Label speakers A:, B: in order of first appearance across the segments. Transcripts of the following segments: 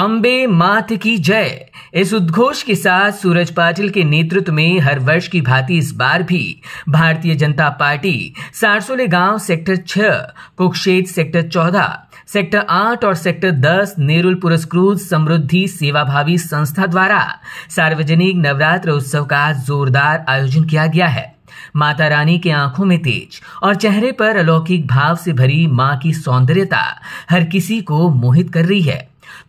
A: अम्बे मात की जय। इस उद्घोष के साथ सूरज पाटिल के नेतृत्व में हर वर्ष की भांति इस बार भी भारतीय जनता पार्टी सारसोले गांव सेक्टर 6, कुक्षेत्र सेक्टर 14, सेक्टर 8 और सेक्टर 10 नेरुल पुरस्कृत समृद्धि सेवाभावी संस्था द्वारा सार्वजनिक नवरात्र उत्सव का जोरदार आयोजन किया गया है। माता रानी के आंखों में तेज और चेहरे पर अलौकिक भाव से भरी मां की सौंदर्यता हर किसी को मोहित कर रही है।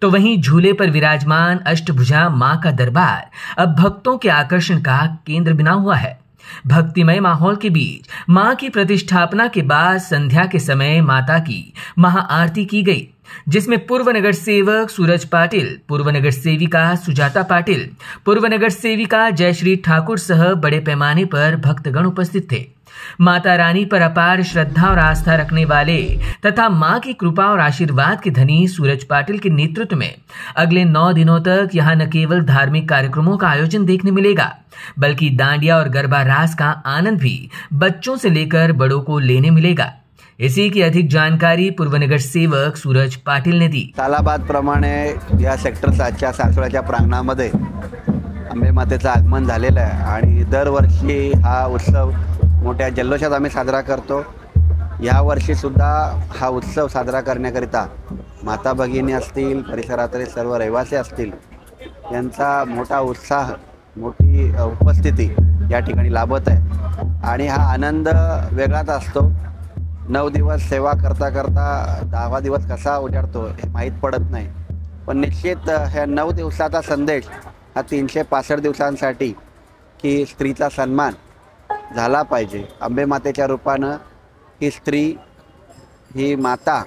A: तो वहीं झूले पर विराजमान अष्टभुजा मां का दरबार अब भक्तों के आकर्षण का केंद्र बना हुआ है। भक्तिमय माहौल के बीच मां की प्रतिष्ठापना के बाद संध्या के समय माता की महाआरती की गई, जिसमें पूर्व नगर सेवक सूरज पाटिल, पूर्व नगर सेविका सुजाता पाटिल, पूर्व नगर सेविका जयश्री ठाकुर सह बड़े पैमाने पर भक्तगण उपस्थित थे। माता रानी पर अपार श्रद्धा और आस्था रखने वाले तथा मां की कृपा और आशीर्वाद के धनी सूरज पाटिल के नेतृत्व में अगले 9 दिनों तक यहां न केवल धार्मिक कार्यक्रमों का आयोजन देखने मिलेगा, बल्कि डांडिया और गरबा रास का आनंद भी बच्चों से लेकर बड़ों को लेने मिलेगा। इसी की अधिक जानकारी पूर्व नगर सेवक सूरज पाटिल ने दी।
B: सालाबाद प्रमाणे या सेक्टर 7च्या सासवडच्या प्रांगणामध्ये अंबे मातेचं आगमन झालेलं आहे आणि दरवर्षी हा उत्सव मोठ्या जल्लोषात आम्ही साजरा करतो। या वर्षी सुद्धा हा उत्सव साजरा करण्याकरिता माता भगिनी असतील, परिसरातील सर्व रहिवासी असतील, यांचा मोठा उत्साह, मोठी उपस्थिती या ठिकाणी लाभत आहे आणि हा आनंद वेगळाच असतो। 9 दिवस सेवा करता करता 10वा दिवस कसा उजाडतो हे माहीत पडत नाही, पण निश्चित ह्या 9 दिवसाचा संदेश हा 365 दिवसांसाठी की स्त्रीचा सन्मान झाला पाहिजे। अंबे मातेच्या रूपानं ही स्त्री, ही माता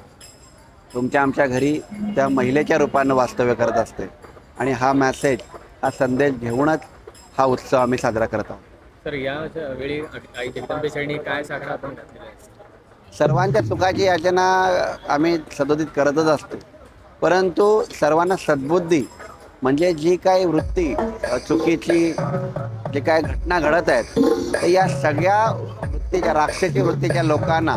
B: तुमच्या आमच्या घरी त्या महिलेच्या रूपानं वास्तव्य करत असते आणि हा मेसेज, हा संदेश घेऊनच हा उत्सव आम्ही साजरा करत आहोत।
C: सर, या वेळी आई जगदंबेचरणी काय साकडा आपण घातलेला आहे?
B: सर्वांच्या सुखाची याचना आम्ही सदोदित करतच असतो, परंतु सर्वांना सद्बुद्धी म्हणजे जी काही वृत्ती चुकीची, जे काय घटना घडत आहेत, तर या सगळ्या वृत्तीच्या, राक्षसी वृत्तीच्या लोकांना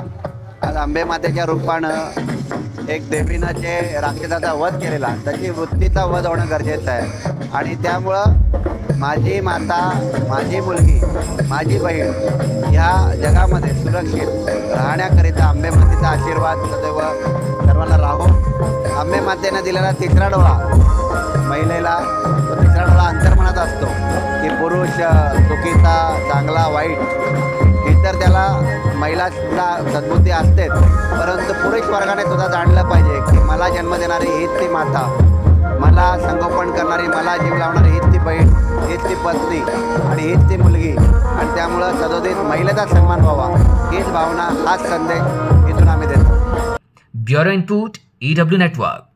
B: आज अंबे मातेच्या रूपानं एक देवीनं जे राक्षसाचा वध केलेला, त्याची वृत्तीचा वध होणं गरजेचं आहे आणि त्यामुळं माझी माता, माझी मुलगी, माझी बहीण ह्या जगामध्ये सुरक्षित राहण्याकरिता अंबे मातेचा आशीर्वाद सदैव सर्वांना राहो। अंबे मातेनं दिलेला 3रा डोळा महिलेला, तो 3रा डोळा अंतर्मनात असतो की पुरुष चुकीचा, चांगला, वाईट, इतर त्याला महिला सुद्धा सद्बुद्धी असतेच, परंतु पुरुष वर्गाने सुद्धा जाणलं पाहिजे की मला जन्म देणारी हीच ती माता, मला संगोपन करणारी, मला जीव लावणारी हीच ती बहीण, हीच ती पत्नी आणि हीच ती मुलगी, आणि त्यामुळं सदोदित महिलेचा सन्मान व्हावा, हीच भावना, हाच संदेश इथून आम्ही देतो।
A: Bureau input, EW network.